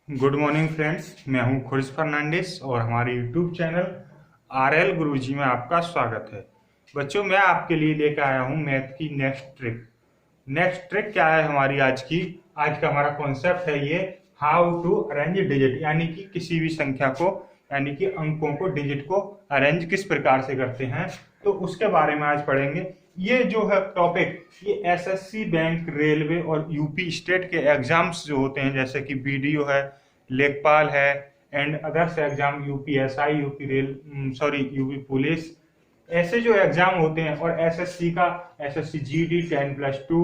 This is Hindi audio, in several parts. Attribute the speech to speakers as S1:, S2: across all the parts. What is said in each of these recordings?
S1: गुड मॉर्निंग फ्रेंड्स, मैं हूं खुर्श फर्नांडिस और हमारे यूट्यूब चैनल आरएल गुरुजी में आपका स्वागत है। बच्चों, मैं आपके लिए लेकर आया हूं मैथ की नेक्स्ट ट्रिक। नेक्स्ट ट्रिक क्या है हमारी आज का हमारा कॉन्सेप्ट है ये हाउ टू अरेंज डिजिट, यानी कि किसी भी संख्या को यानी कि अंकों को डिजिट को अरेंज किस प्रकार से करते हैं, तो उसके बारे में आज पढ़ेंगे। ये जो है टॉपिक, ये एसएससी, बैंक, रेलवे और यूपी स्टेट के एग्जाम्स जो होते हैं, जैसे कि बीडीओ है, लेखपाल है and others exam, UPSI, UP UP police, ऐसे जो एग्जाम होते हैं, और एसएससी का SSC GD 10+2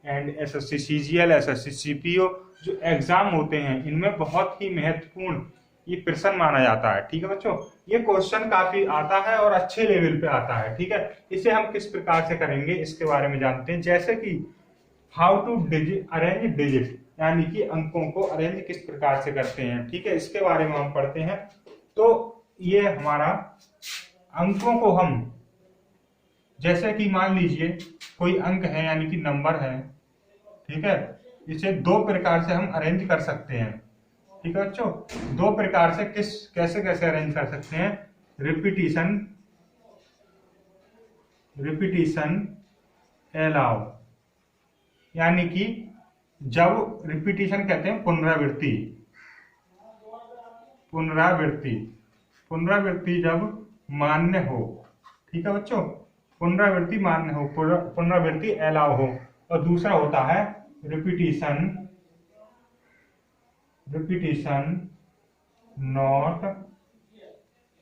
S1: and SSC CGL, SSC CPO जो एग्जाम होते हैं, इनमें बहुत ही महत्वपूर्ण ये प्रश्न माना जाता है। ठीक है बच्चों, ये क्वेश्चन काफी आता है और अच्छे लेवल पे आता है। ठीक है, इसे हम किस प्रकार से करेंगे इसके बारे में जानते हैं। जैसे कि हाउ टू अरेंज डिजिट, यानी कि अंकों को अरेंज किस प्रकार से करते हैं। ठीक है, इसके बारे में हम पढ़ते हैं। तो ये हमारा अंकों को हम, जैसे कि मान लीजिए कोई अंक है यानी कि नंबर है, ठीक है, इसे दो प्रकार से हम अरेंज कर सकते हैं। ठीक है बच्चों, दो प्रकार से कैसे कैसे अरेंज कर सकते हैं। रिपीटिशन रिपीटिशन अलाउ, यानी कि जब रिपीटिशन कहते हैं पुनरावृत्ति, पुनरावृत्ति पुनरावृत्ति जब मान्य हो। ठीक है बच्चों, पुनरावृत्ति मान्य हो, पुनरावृत्ति अलाउ हो। और दूसरा होता है रिपीटिशन रिपीटिशन नॉट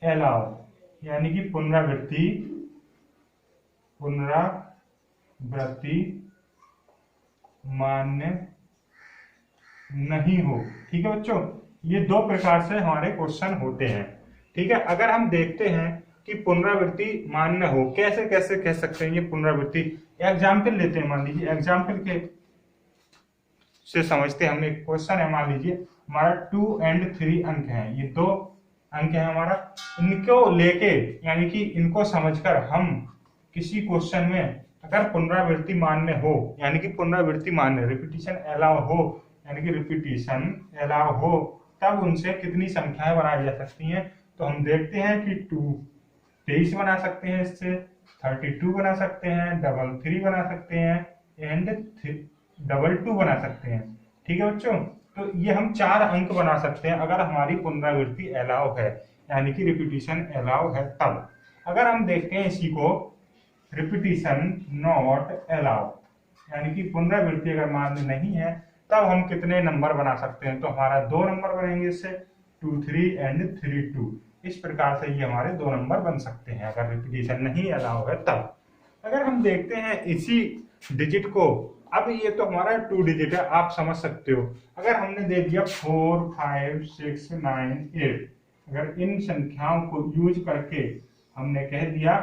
S1: अलाउ, यानी कि पुनरावृत्ति मान्य नहीं हो। ठीक है बच्चों, ये दो प्रकार से हमारे क्वेश्चन होते हैं। ठीक है, अगर हम देखते हैं कि पुनरावृत्ति मान्य हो, कैसे कैसे कह सकते हैं ये पुनरावृत्ति। एग्जाम्पल लेते हैं, मान लीजिए एग्जाम्पल के से समझते हैं। हमने क्वेश्चन है, मान लीजिए हमारा 2 और 3 अंक हैं, ये दो अंक है हमारा। इनको लेके यानी कि इनको समझकर हम किसी क्वेश्चन में अगर पुनरावृत्ति मान्य हो, यानी कि पुनरावृत्ति मान्य, रिपीटिशन अलाउ हो, यानी कि रिपीटिशन अलाउ हो, तब उनसे कितनी संख्याएं बनाई जा सकती हैं। तो हम देखते हैं कि 23 बना सकते हैं, इससे 32 बना सकते हैं, 3 बना सकते हैं एंड 2 बना सकते हैं। ठीक है बच्चों, तो ये हम 4 अंक बना सकते हैं अगर हमारी पुनरावृत्ति अलाउ है, यानी कि रिपीटिशन अलाउ है तब। अगर हम देखते हैं इसी को रिपीटिशन नॉट अलाउ, यानी कि पुनरावृत्ति अगर मान्य नहीं है, तब हम कितने नंबर बना सकते हैं। तो हमारा 2 नंबर बनेंगे इससे, 2 3 एंड 3 2। इस प्रकार से ये हमारे 2 नंबर बन सकते हैं अगर रिपीटिशन नहीं अलाउ है तब। अगर हम देखते हैं इसी डिजिट को, अब ये तो हमारा 2 डिजिट है, आप समझ सकते हो। अगर हमने दे दिया 4 5 6 9 8, अगर इन संख्याओं को यूज करके हमने कह दिया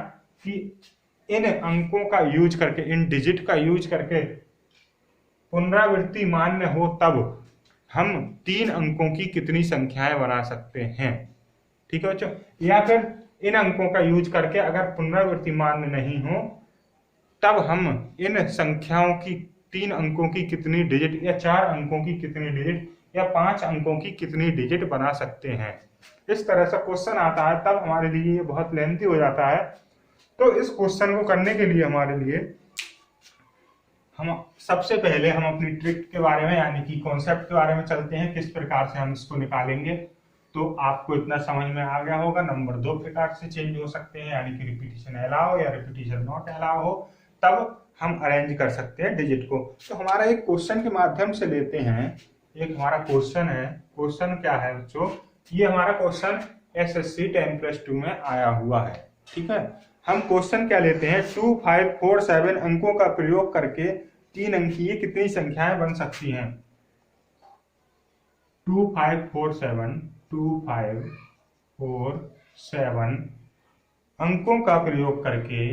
S1: कि इन अंकों का यूज करके, इन डिजिट का यूज करके पुनरावृत्ति मान्य हो, तब हम 3 अंकों की कितनी संख्याएं बना सकते हैं। ठीक है बच्चों, या फिर इन अंकों का यूज करके अगर पुनरावृत्ति मान्य नहीं हो, तब हम इन संख्याओं की 3 अंकों की कितनी डिजिट, या 4 अंकों की कितनी डिजिट, या 5 अंकों की कितनी डिजिट बना सकते हैं। इस तरह से क्वेश्चन आता है, तब हमारे लिए ये बहुत लेंथी हो जाता है। तो इस क्वेश्चन को करने के लिए हमारे लिए हम सबसे पहले हम अपनी ट्रिक के बारे में, यानी कि कॉन्सेप्ट के बारे में चलते हैं, किस प्रकार से हम इसको निकालेंगे। तो आपको इतना समझ में आ गया होगा, नंबर 2 प्रकार से चेंज हो सकते हैं, यानी कि रिपीटिशन अलाउ या रिपीटिशन नॉट अलाउ हो, तब हम अरेंज कर सकते हैं डिजिट को। तो हमारा एक क्वेश्चन के माध्यम से लेते हैं। एक हमारा क्वेश्चन है, क्वेश्चन क्या है बच्चों, ये हमारा क्वेश्चन एसएससी 10+2 में आया हुआ है। ठीक है, हम क्वेश्चन क्या लेते हैं, 2 5 4 7 अंकों का प्रयोग करके 3 अंकीय कितनी संख्याएं बन सकती हैं। 2 5 4 7 2 5 4 7 अंकों का प्रयोग करके,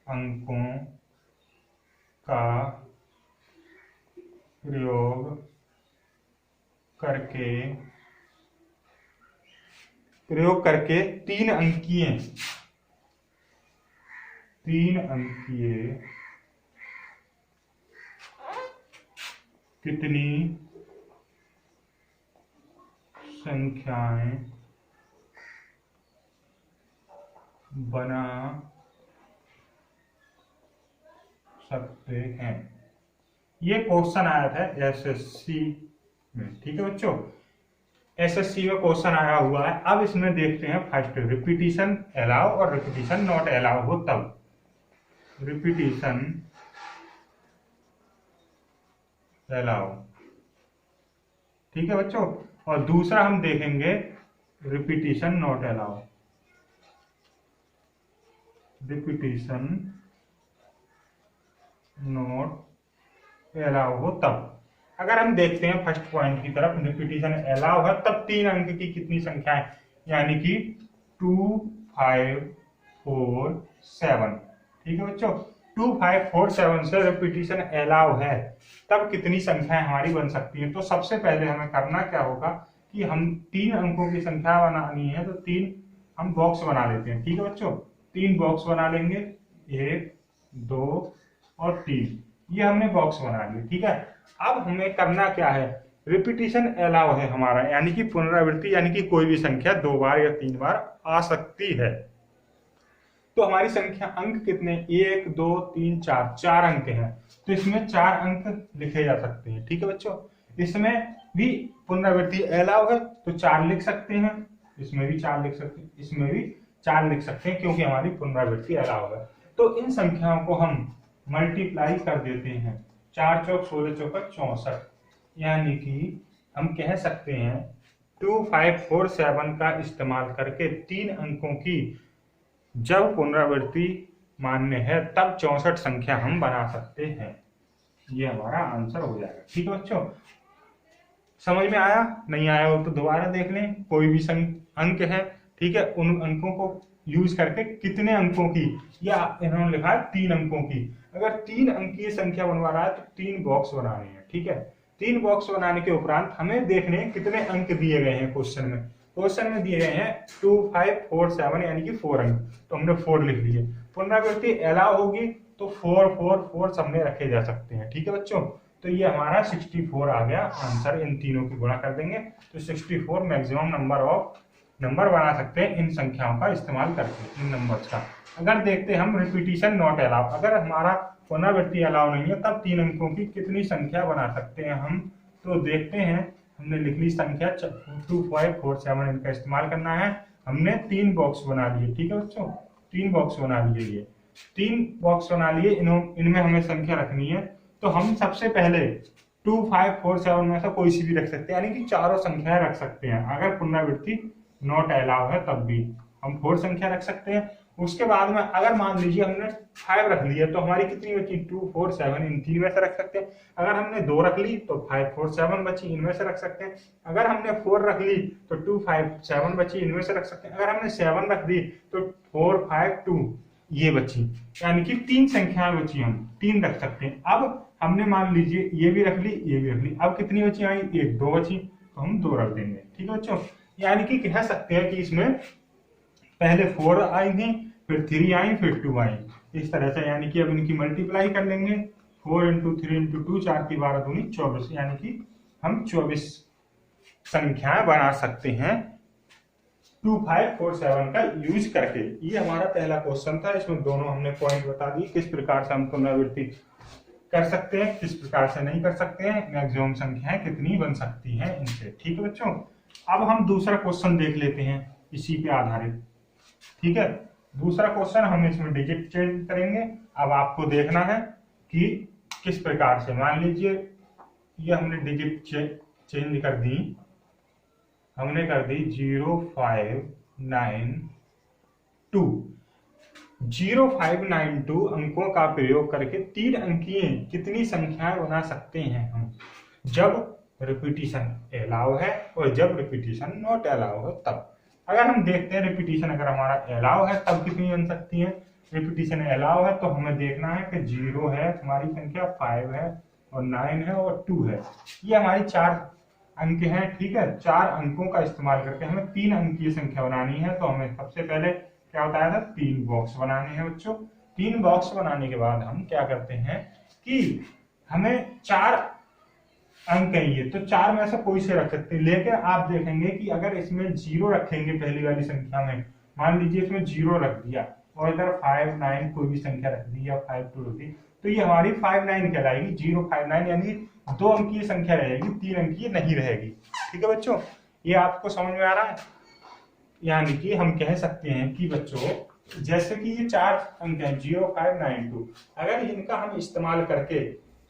S1: अंकों का प्रयोग करके 3 अंकीय कितनी संख्याएं बना सकते हैं। ये क्वेश्चन आया था एसएससी में, ठीक है बच्चों, एसएससी में क्वेश्चन आया हुआ है। अब इसमें देखते हैं फर्स्ट, रिपीटिशन अलाउ और रिपीटिशन नॉट अलाउ हो तब। रिपीटिशन अलाउ, ठीक है बच्चों, और दूसरा हम देखेंगे repetition not allow. Repetition not allow हो तब। अगर हम देखते हैं फर्स्ट पॉइंट की तरफ, रिपीटिशन अलाउ है तब 3 अंक की कितनी संख्या है, यानी कि 2, 5, 4, 7, ठीक है बच्चों। 2, 5, 4, 7 से रिपीटिशन अलाउ है तब कितनी संख्याएं हमारी बन सकती हैं। तो सबसे पहले हमें करना क्या होगा कि हम 3 अंकों की संख्या बनानी है, तो 3 हम बॉक्स बना लेते हैं, ठीक है बच्चों। 3 बॉक्स बना लेंगे, 1, 2 और 3, ये हमने बॉक्स बना लिए, ठीक है। अब हमें करना क्या है, रिपीटिशन अलाउ है हमारा, यानी कि पुनरावृत्ति, यानी कि कोई भी संख्या 2 बार या 3 बार आ सकती है। तो हमारी संख्या अंक कितने, 1, 2, 3, 4, 4 अंक हैं, तो इसमें 4 अंक लिखे जा सकते हैं, ठीक है बच्चों। इसमें भी पुनरावृत्ति अलाउ है तो 4 लिख सकते हैं, इसमें भी 4 लिख सकते हैं, इसमें भी 4 लिख सकते हैं, क्योंकि हमारी पुनरावृत्ति अलाउ है। तो इन संख्याओं को हम मल्टीप्लाई कर देते हैं, 4 चौक 16 चौका 64, यानी कि हम कह सकते हैं 2, 5, 4, 7 का इस्तेमाल करके 3 अंकों की जब पुनरावृत्ति मान्य है तब 64 संख्या हम बना सकते हैं। ये हमारा आंसर हो जाएगा, ठीक है बच्चों। समझ में आया, नहीं आया हो तो दोबारा देख लें। कोई भी अंक है, ठीक है, उन अंकों को यूज करके कितने अंकों की, या इन्होंने लिखा है 3 अंकों की, अगर 3 अंकीय संख्या बनवा रहा है तो 3 बॉक्स बनाने हैं, ठीक है। 3 बॉक्स बनाने के उपरांत हमें देखने कितने अंक दिए गए हैं क्वेश्चन में। क्वेश्चन में दिए गए हैं 2, 5, 4, 7, यानी कि 4 अंक, तो हमने 4 लिख लिए। पुनरावृत्ति अलाउ होगी तो 4, 4, 4 सबने रखे जा सकते हैं, ठीक है बच्चों। तो ये हमारा 64 आ गया आंसर, इन तीनों की गुणा कर देंगे तो 64 मैक्सिमम नंबर बना सकते हैं इन संख्याओं का इस्तेमाल करके, इन नंबर्स का। अगर देखते हैं हम रिपीटिशन नॉट अलाउ, अगर हमारा पुनरावृत्ति अलाउ नहीं है तब 3 अंकों की कितनी संख्या बना सकते हैं हम, तो देखते हैं। हमने लिख ली संख्या 2, 5, 4, 7, इनका इस्तेमाल करना है। हमने 3 बॉक्स बना लिए, ठीक है बच्चों, 3 बॉक्स बना लिए। ये 3 बॉक्स बना लिए, इनमें हमें संख्या रखनी है। तो हम सबसे पहले 2, 5, 4, 7 में से कोई सी भी रख सकते हैं, यानी कि चारों संख्याएं रख सकते हैं। अगर पुनरावृत्ति नॉट अलाउ है तब भी हम 4 संख्या रख सकते हैं। उसके बाद में अगर मान लीजिए हमने 5 रख लिया तो हमारी कितनी बची, 2, 4, 7, इन 3 में से रख सकते हैं। अगर हमने 2 रख ली तो 5, 4, 7 बची, इनमें से रख सकते हैं। अगर हमने 4 रख ली तो 2, 5, 7 बची, इनमें से रख सकते हैं। अगर हमने 7 रख दी तो 4, 5, 2 ये बची, यानी कि 3 संख्याएं बची, हम 3 रख सकते हैं। अब हमने मान लीजिए ये भी रख ली, ये भी रख ली, अब कितनी बची आई, 1, 2 बची, तो हम 2 रख देंगे, ठीक है बच्चों। यानी कि कह सकते हैं कि इसमें पहले 4 आई थी, फिर 3 आई, फिर 2 आई, इस तरह से। यानी कि अब इनकी मल्टीप्लाई कर लेंगे, 4 × 3 × 2, 4 की 12 दूनी 24, यानी कि हम 24 संख्याएं बना सकते हैं 2, 5, 4, 7 का यूज करके। ये हमारा पहला क्वेश्चन था, इसमें दोनों हमने पॉइंट बता दिए किस प्रकार से हम पुनरावृत्ति कर सकते हैं, किस प्रकार से नहीं कर सकते हैं, मैक्सिमम संख्याएं कितनी बन सकती हैं इनसे, ठीक है बच्चों। अब हम दूसरा क्वेश्चन देख लेते हैं इसी पे आधारित, ठीक है। दूसरा क्वेश्चन हम इसमें डिजिट चेंज करेंगे। अब आपको देखना है कि किस प्रकार से, मान लीजिए ये हमने डिजिट चेंज कर दी, हमने कर दी 0, 5, 9, 2। 0, 5, 9, 2 अंकों का प्रयोग करके 3 अंकीय कितनी संख्याएं बना सकते हैं हम, जब रिपीटिशन अलाउ है और जब रिपीटिशन नॉट अलाउ है तब। अगर हम देखते हैं रिपीटिशन अगर हमारा अलाउ है तब कितनी बन सकती है, रिपीटिशन अलाउ है तो हमें देखना है कि 0 है हमारी संख्या, 5 है और 9 है और 2 है, ये हमारी 4 अंक हैं, ठीक है। 4 अंकों का इस्तेमाल करके हमें 3 अंकीय संख्या बनानी है। तो हमें सबसे पहले क्या बताया था, 3 बॉक्स बनाने हैं बच्चों। 3 बॉक्स बनाने के बाद हम क्या करते हैं कि हमें 4 अंक है ये, तो 4 में से कोई से रख सकते हैं। लेकिन आप देखेंगे कि अगर इसमें 0 रखेंगे पहली वाली संख्या में, मान लीजिए इसमें 0 रख दिया और इधर 5 9 कोई भी संख्या रख दी या 5 2 रख दी, तो ये हमारी 5 9 कहलाएगी। 0 5 9 यानी 2 अंकीय संख्या रहेगी, 3 अंकीय नहीं रहेगी। ठीक है बच्चों, ये आपको समझ में आ रहा है। यानी कि हम कह सकते हैं कि बच्चों जैसे कि ये 4 अंक हैं 0 5 9 2, अगर इनका हम इस्तेमाल करके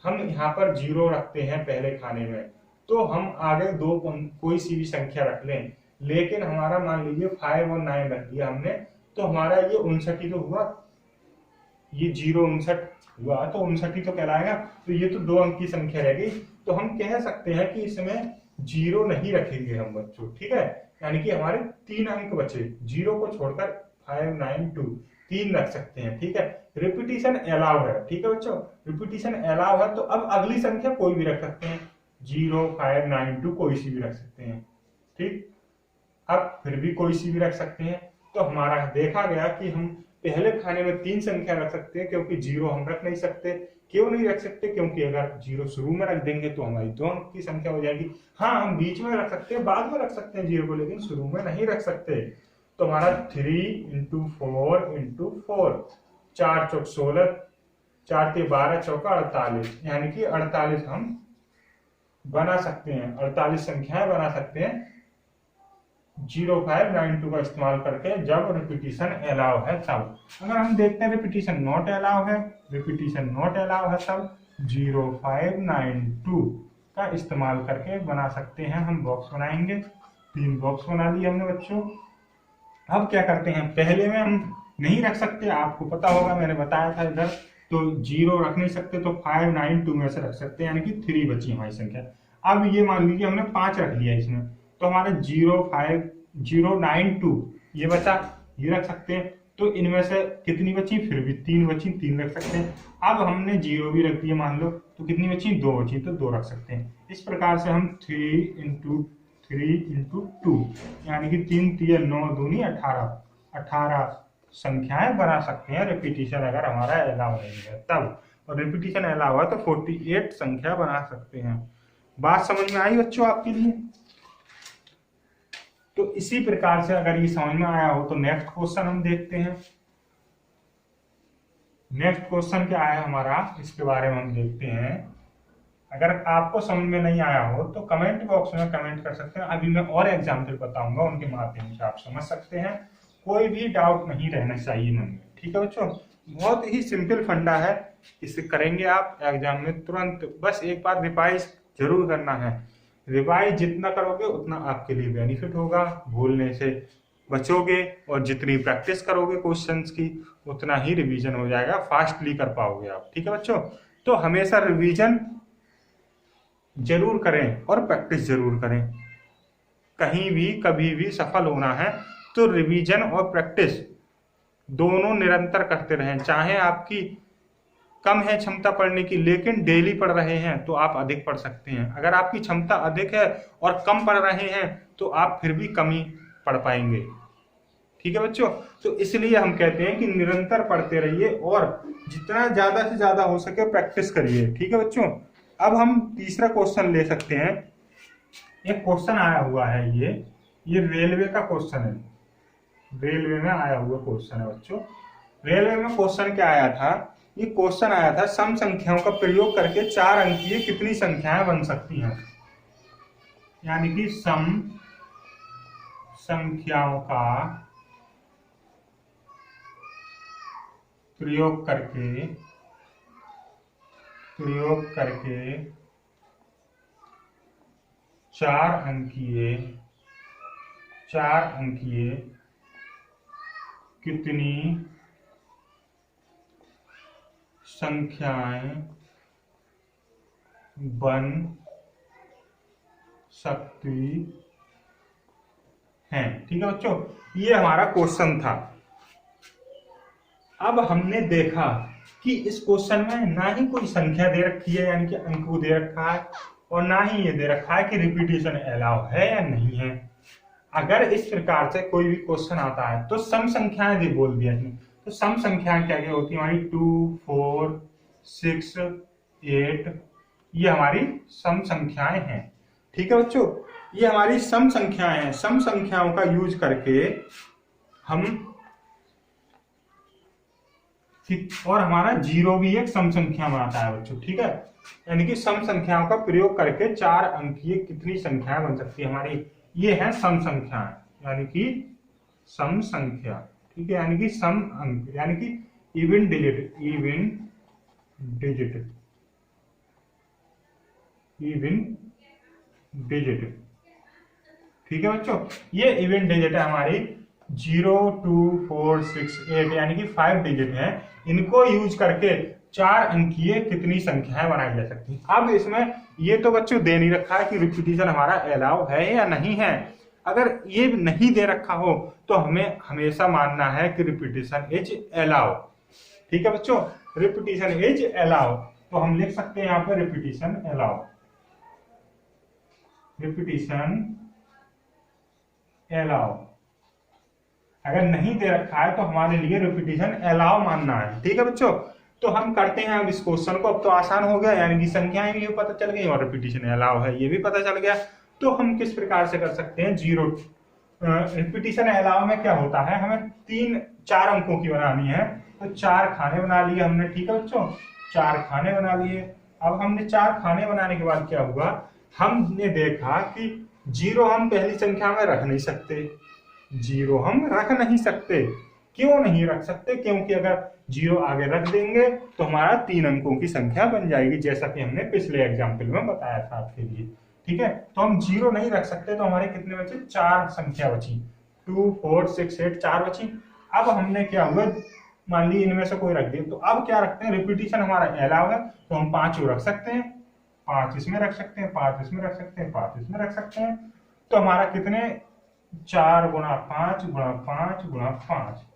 S1: हम यहाँ पर 0 रखते हैं पहले खाने में, तो हम आगे 2 कोई सी भी संख्या रख लें, लेकिन हमारा मान लीजिए 5 और 9 रख दिया हमने, तो हमारा ये 59 ही तो हुआ, ये 0 59 हुआ, तो 59 ही तो कहलाएगा। तो ये तो 2 अंक की संख्या रह गई, तो हम कह सकते हैं कि इसमें 0 नहीं रखेंगे हम बच्चों। ठीक है, यानी कि हमारे 3 अंक बचे, 0 को छोड़कर 5 9 2 3 रख सकते हैं। ठीक है, रिपीटिशन अलाउ है। ठीक है बच्चों, रिपीटिशन अलाउ है, तो अब अगली संख्या कोई भी रख सकते हैं, 0 5 9 2 कोई सी भी रख सकते हैं। ठीक, अब फिर भी कोई सी भी रख सकते हैं, तो हमारा देखा गया कि हम पहले खाने में 3 संख्या रख सकते हैं, क्योंकि 0 हम रख नहीं सकते। क्यों नहीं रख सकते? क्योंकि अगर 0 शुरू में रख देंगे तो हमारी 2 अंक की संख्या हो जाएगी। हाँ, हम बीच में रख सकते हैं, बाद में रख सकते हैं 0 को, लेकिन शुरू में नहीं रख सकते। तो हमारा 3 × 4 × 4, 4 चौक 16, 4 के 12 चौका 48, यानी कि 48 हम बना सकते हैं, 48 संख्याएं बना सकते हैं 0 5 9 2 का इस्तेमाल करके, जब रिपीटिशन अलाउ है तब। अगर हम देखते हैं रिपीटिशन नॉट अलाउ है, रिपीटिशन नॉट अलाउ है, तब 0 5 9 2 का इस्तेमाल करके बना सकते हैं। हम बॉक्स बनाएंगे, 3 बॉक्स बना लिए हमने बच्चों। अब क्या करते हैं, पहले में हम नहीं रख सकते, आपको पता होगा मैंने बताया था इधर, तो 0 रख नहीं सकते, तो 5 9 2 में से रख सकते हैं, यानी कि 3 बची हमारी संख्या। अब ये मान लीजिए हमने 5 रख लिया इसमें, तो हमारा 0 5 0 9 2 ये बचा, ये रख सकते हैं। तो इनमें से कितनी बची, फिर भी 3 बची, 3 रख सकते हैं। अब हमने 0 भी रख दिया मान लो, तो कितनी बची, 2 बची, तो 2 रख सकते हैं। इस प्रकार से हम 3 × 2 यानी कि 3 3 9 दूनी 18 संख्याएं बना सकते हैं, रिपीटिशन अगर हमारा अलाउ नहीं है तब। और रिपीटिशन अलाउ है तो 48 संख्या बना सकते हैं। बात समझ में आई बच्चों आपके लिए? तो इसी प्रकार से अगर ये समझ में आया हो तो नेक्स्ट क्वेश्चन हम देखते हैं। नेक्स्ट क्वेश्चन क्या है हमारा, इसके बारे में हम देखते हैं। अगर आपको समझ में नहीं आया हो तो कमेंट बॉक्स में कमेंट कर सकते हैं, अभी मैं और एग्जाम्पल बताऊंगा, उनके माध्यम से आप समझ सकते हैं। कोई भी डाउट नहीं रहना चाहिए मन में। ठीक है बच्चों, बहुत ही सिंपल फंडा है, इसे करेंगे आप एग्जाम में तुरंत। बस एक बार रिवाइज जरूर करना है, रिवाइज जितना करोगे उतना आपके लिए बेनिफिट होगा, भूलने से बचोगे, और जितनी प्रैक्टिस करोगे क्वेश्चंस की उतना ही रिवीजन हो जाएगा, फास्टली कर पाओगे आप। ठीक है बच्चों, तो हमेशा रिवीजन जरूर करें और प्रैक्टिस जरूर करें। कहीं भी कभी भी सफल होना है तो रिवीजन और प्रैक्टिस दोनों निरंतर करते रहें। चाहे आपकी कम है क्षमता पढ़ने की, लेकिन डेली पढ़ रहे हैं तो आप अधिक पढ़ सकते हैं। अगर आपकी क्षमता अधिक है और कम पढ़ रहे हैं तो आप फिर भी कम ही पढ़ पाएंगे। ठीक है बच्चों, तो इसलिए हम कहते हैं कि निरंतर पढ़ते रहिए और जितना ज्यादा से ज्यादा हो सके प्रैक्टिस करिए। ठीक है बच्चों, अब हम तीसरा क्वेश्चन ले सकते हैं। एक क्वेश्चन आया हुआ है, ये रेलवे का क्वेश्चन है, रेलवे में आया हुआ क्वेश्चन है बच्चों। रेलवे में क्वेश्चन क्या आया था, ये क्वेश्चन आया था सम संख्याओं का प्रयोग करके 4 अंकीय कितनी संख्याएं बन सकती हैं। यानी कि सम संख्याओं का प्रयोग करके 4 अंकीय कितनी संख्याएं बन सकती हैं। ठीक है बच्चों, ये हमारा क्वेश्चन था। अब हमने देखा कि इस क्वेश्चन में ना ही कोई संख्या दे रखी है, यानी कि अंक को दे रखा है, और ना ही ये दे रखा है कि रिपीटिशन अलाउ है या नहीं है। अगर इस प्रकार से कोई भी क्वेश्चन आता है तो सम संख्याएं दे बोल दिया इसमें, तो सम संख्याएं क्या क्या होती है हमारी, 2 4 6 8 ये हमारी सम संख्याएं हैं। ठीक है बच्चों, ये हमारी सम संख्याएं हैं। सम संख्याओं का यूज करके हम, और हमारा जीरो भी एक सम संख्या बनाता है बच्चों। ठीक है, यानी कि सम संख्याओं का प्रयोग करके 4 अंकीय कितनी संख्याएं बन सकती है हमारी, ये है सम संख्याएं, यानी कि सम संख्या। ठीक है, यानी कि सम अंक, यानी कि even digit, even digit, even digit. ठीक है बच्चों, ये इवन डिजिट है हमारी 0, 2, 4, 6, 8, यानी कि 5 डिजिट है। इनको यूज करके 4 अंकीय कितनी संख्याएं बनाई जा सकती हैं। अब इसमें ये तो बच्चों दे नहीं रखा है कि रिपीटिशन हमारा अलाउ है या नहीं है। अगर ये नहीं दे रखा हो तो हमें हमेशा मानना है कि रिपीटिशन इज अलाउ। ठीक है बच्चों, रिपीटिशन इज अलाउ, तो हम लिख सकते हैं यहाँ पर रिपीटिशन अलाउ, रिपीटिशन अलाउ। अगर नहीं दे रखा है तो हमारे लिए रिपीटिशन अलाउ मानना है। ठीक है बच्चों, तो हम करते हैं अब इस क्वेश्चन को। अब तो आसान हो गया, यानी कि संख्याएं भी पता चल गई और रिपीटिशन अलाउ है ये भी पता चल गया। तो हम किस प्रकार से कर सकते हैं, जीरो रिपीटिशन अलाउ में क्या होता है, हमें 4 अंकों की बनानी है, तो 4 खाने बना लिए हमने। ठीक है बच्चों, 4 खाने बना लिए। अब हमने 4 खाने बनाने के बाद क्या हुआ, हमने देखा कि जीरो हम पहली संख्या में रख नहीं सकते, जीरो हम रख नहीं सकते। क्यों नहीं रख सकते, क्योंकि अगर जीरो आगे रख देंगे तो हमारा 3 अंकों की संख्या बन जाएगी, जैसा कि हमने पिछले एग्जाम्पल में बताया था आपके लिए। ठीक है, तो हम जीरो नहीं रख सकते, तो हमारे कितने बचे, 4 संख्या बची, 2, 4, 6, 8, 4 बची। अब हमने क्या हुआ, मान ली इनमें से कोई रख दिया, तो अब क्या रखते हैं, रिपीटिशन हमारा अलाउ है, तो हम 5 रख सकते हैं, 5 इसमें रख सकते हैं, 5 इसमें रख सकते हैं, 5 इसमें रख सकते हैं। तो हमारा कितने, 4 गुणा 5 गुणा 5 गुणा 5।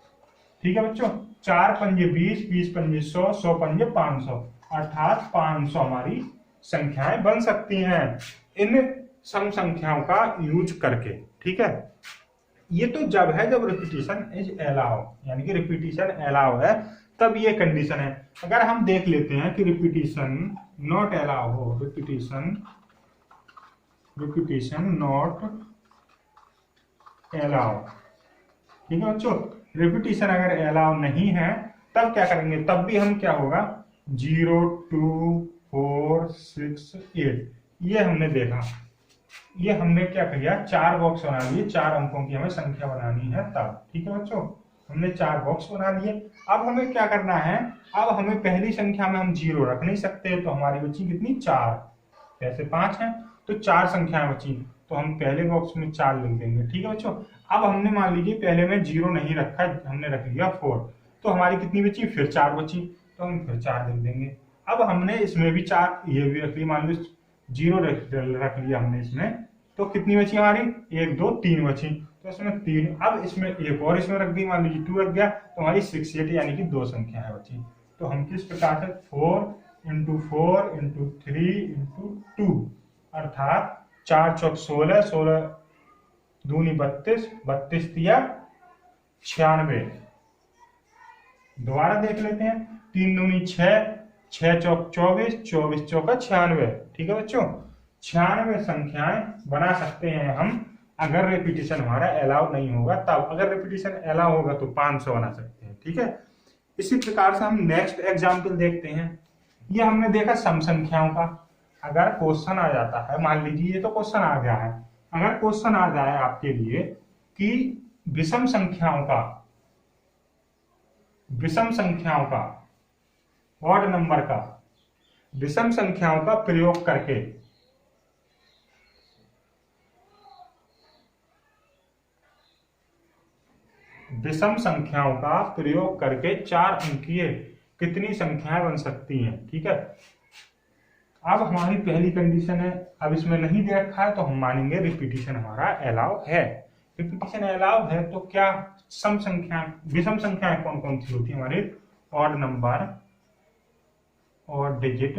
S1: ठीक है बच्चों, 4 पंजे 20, 20 पंजे 100, 100 पंजे 500, अर्थात 500 हमारी संख्याएं बन सकती हैं इन सम संख्याओं का यूज करके। ठीक है, ये तो जब है जब रिपीटिशन इज अलाउ, यानी कि रिपीटिशन अलाउ है, तब ये कंडीशन है। अगर हम देख लेते हैं कि रिपीटिशन नॉट अलाउ हो, रिपीटिशन नॉट अलाउ। ठीक है बच्चों, रिपीटिशन अगर अलाउ नहीं है तब क्या करेंगे, तब भी हम क्या होगा, 0, 2, 4, 6, 8, ये हमने देखा, ये हमने क्या किया, 4 बॉक्स बना लिए, 4 अंकों की हमें संख्या बनानी है तब। ठीक है बच्चों, हमने 4 बॉक्स बना लिए। अब हमें क्या करना है, अब हमें पहली संख्या में हम 0 रख नहीं सकते, तो हमारी बची कितनी, 4, वैसे 5 है तो 4 संख्याएं बची, तो हम पहले बॉक्स में 4 लिख देंगे। ठीक है बच्चों, अब हमने मान लीजिए पहले में 0 नहीं रखा, हमने रख लिया 4, तो हमारी कितनी बची, फिर 4 बची, तो हम फिर 4 लिख देंगे। अब हमने इसमें भी 4, ये भी रख लिया, मान लो 0 रख लिया हमने इसमें, तो कितनी बची हमारी, 1, 2, 3 बची, तो इसमें 3। अब इसमें एक और इसमें रख दी, मान लीजिए 2 रख गया, तो हमारी 6, 8 यानी कि 2 संख्याएं बची। तो हम किस प्रकार से, 4 × 4 × 3 × 2, अर्थात 4 चौक 16, 16 दूनी 32, 32 तिया 96। दोबारा देख लेते हैं, 3 दूनी 6, 6 चौक 24, 24 चौका 96। ठीक है बच्चों, 96 संख्याएं बना सकते हैं हम, अगर रिपीटिशन हमारा अलाउ नहीं होगा तब। अगर रिपीटिशन अलाउ होगा तो 500 बना सकते हैं। ठीक है, इसी प्रकार से हम नेक्स्ट एग्जाम्पल देखते हैं। ये हमने देखा सम संख्याओं का। अगर क्वेश्चन आ जाता है, मान लीजिए ये तो क्वेश्चन आ गया है, अगर क्वेश्चन आ जाए आपके लिए कि विषम संख्याओं का ऑड नंबर का विषम संख्याओं का प्रयोग करके विषम संख्याओं का प्रयोग करके 4 अंकीय कितनी संख्याएं बन सकती हैं। ठीक है, अब हमारी पहली कंडीशन है, अब इसमें नहीं दे रखा है तो हम मानेंगे रिपीटिशन हमारा अलाउ है। रिपीटिशन अलाउ है तो क्या सम संख्या, विषम संख्याएं कौन कौन सी होती है हमारी, ऑड नंबर और डिजिट,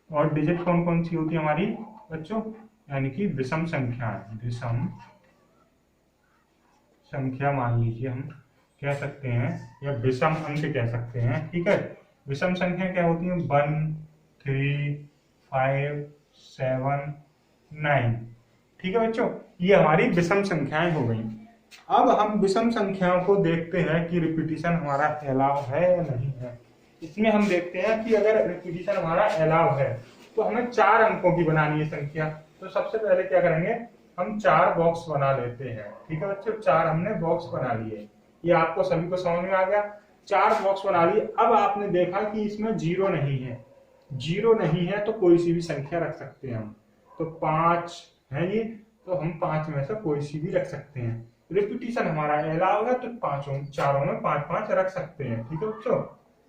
S1: और डिजिट कौन कौन सी होती है हमारी बच्चों, यानी कि विषम संख्याएं, विषम संख्या मान लीजिए हम कह सकते हैं, या विषम अंक कह सकते हैं। ठीक है, विषम संख्या क्या होती है, 1, 3 5 7 9। ठीक है बच्चों, ये हमारी विषम संख्याएं हो गई। अब हम विषम संख्याओं को देखते हैं कि रिपीटिशन हमारा अलाउ है या नहीं है। इसमें हम देखते हैं कि अगर रिपीटिशन हमारा अलाउ है तो हमें 4 अंकों की बनानी है संख्या। तो सबसे पहले क्या करेंगे, हम 4 बॉक्स बना लेते हैं। ठीक है बच्चों, 4 हमने बॉक्स बना लिए। ये आपको सभी को समझ में आ गया। 4 बॉक्स बना लिए। अब आपने देखा कि इसमें 0 नहीं है। 0 नहीं है तो कोई सी भी संख्या रख सकते हैं हम। तो 5 है ये, तो हम 5 में से कोई सी भी रख सकते हैं। रिपीटिशन हमारा अलाउ है तो चारों में 5-5 रख सकते हैं। ठीक है बच्चों,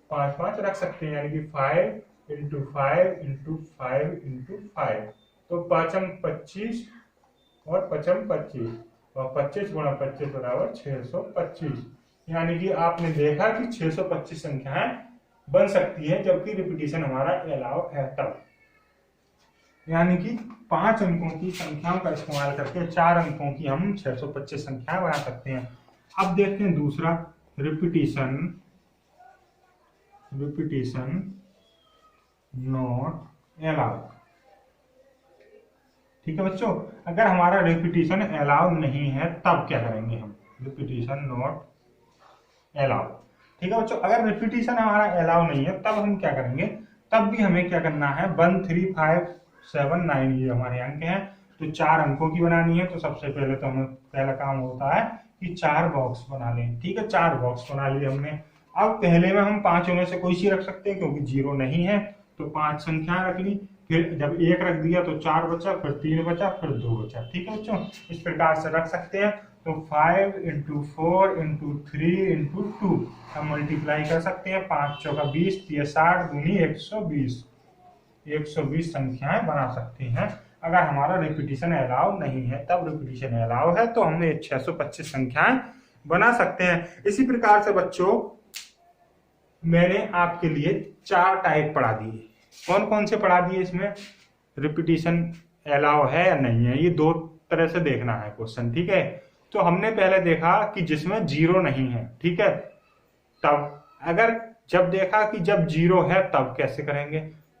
S1: 5-5 रख सकते हैं, यानी कि 5 × 5 × 5 × 5। तो 5 25 और 5 25 और 25 × 25 बराबर 625। यानी कि आपने देखा कि 625 संख्याएं बन सकती है जबकि रिपीटिशन हमारा अलाउ है तब। यानी कि 5 अंकों की संख्याओं का इस्तेमाल करके 4 अंकों की हम 625 संख्याएं बना सकते हैं। अब देखते हैं दूसरा, रिपीटिशन नॉट अलाउ। ठीक है बच्चों, अगर हमारा रिपीटिशन अलाउ नहीं है तब क्या करेंगे हम, रिपीटिशन नॉट अलाउ। ठीक है बच्चों, अगर रिपीटिशन हमारा अलाउ नहीं है तब हम क्या करेंगे, तब भी हमें क्या करना है, 1 3 5 7 9 ये हमारे अंक हैं। तो 4 अंकों की बनानी है। तो सबसे पहले तो हमें पहला काम होता है कि 4 बॉक्स बना लें। ठीक है, 4 बॉक्स बना लिए हमने। अब पहले में हम 5 में से कोई सी रख सकते हैं क्योंकि 0 नहीं है, तो 5 संख्या रख ली। फिर जब 1 रख दिया तो 4 बचा, फिर 3 बचा, फिर 2 बचा। ठीक है बच्चों, इस प्रकार से रख सकते हैं। तो 5 × 4 × 3 × 2 हम मल्टीप्लाई कर सकते हैं। 5 चौका 20, 60 दूनी 120। 120 संख्याएं बना सकते हैं। अगर हमारा रिपीटिशन अलाउ नहीं है, तब रिपीटिशन अलाउ है तो हम 625 संख्याएं बना सकते हैं। इसी प्रकार से बच्चों मैंने आपके लिए 4 टाइप पढ़ा दिए। कौन कौन से पढ़ा दिए, इसमें रिपीटिशन अलाउ है या नहीं है, ये 2 तरह से देखना है क्वेश्चन। ठीक है, तो हमने पहले देखा कि जिसमें 0 नहीं है। ठीक है, तब अगर जब देखा कि जब 0 है तब कैसे करेंगे।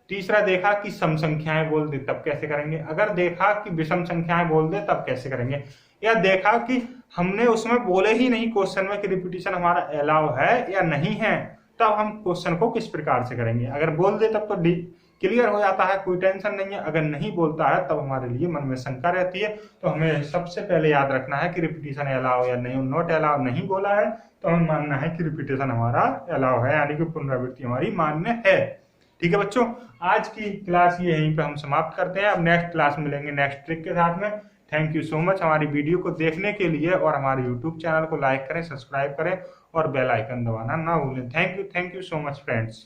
S1: तीसरा देखा कि सम संख्याएं बोल दे तब कैसे करेंगे। अगर देखा कि विषम संख्याएं बोल दे तब कैसे करेंगे। या देखा कि हमने उसमें बोले ही नहीं क्वेश्चन में कि रिपीटिशन हमारा अलाउ है या नहीं है, तब हम क्वेश्चन को किस प्रकार से करेंगे। अगर बोल दे तब तो क्लियर हो जाता है, कोई टेंशन नहीं है। अगर नहीं बोलता है तब हमारे लिए मन में शंका रहती है। तो हमें सबसे पहले याद रखना है कि रिपीटिशन अलाउ या नहीं, नॉट अलाउ नहीं बोला है तो हमें मानना है कि रिपीटिशन हमारा अलाउ है, यानी कि पुनरावृत्ति हमारी मान्य है। ठीक है बच्चों, आज की क्लास ये यहीं पे हम समाप्त करते हैं। अब नेक्स्ट क्लास मिलेंगे नेक्स्ट ट्रिक के साथ में। थैंक यू सो मच हमारी वीडियो को देखने के लिए, और हमारे यूट्यूब चैनल को लाइक करें, सब्सक्राइब करें और बेल आइकन दबाना ना भूलें। Thank you so much friends.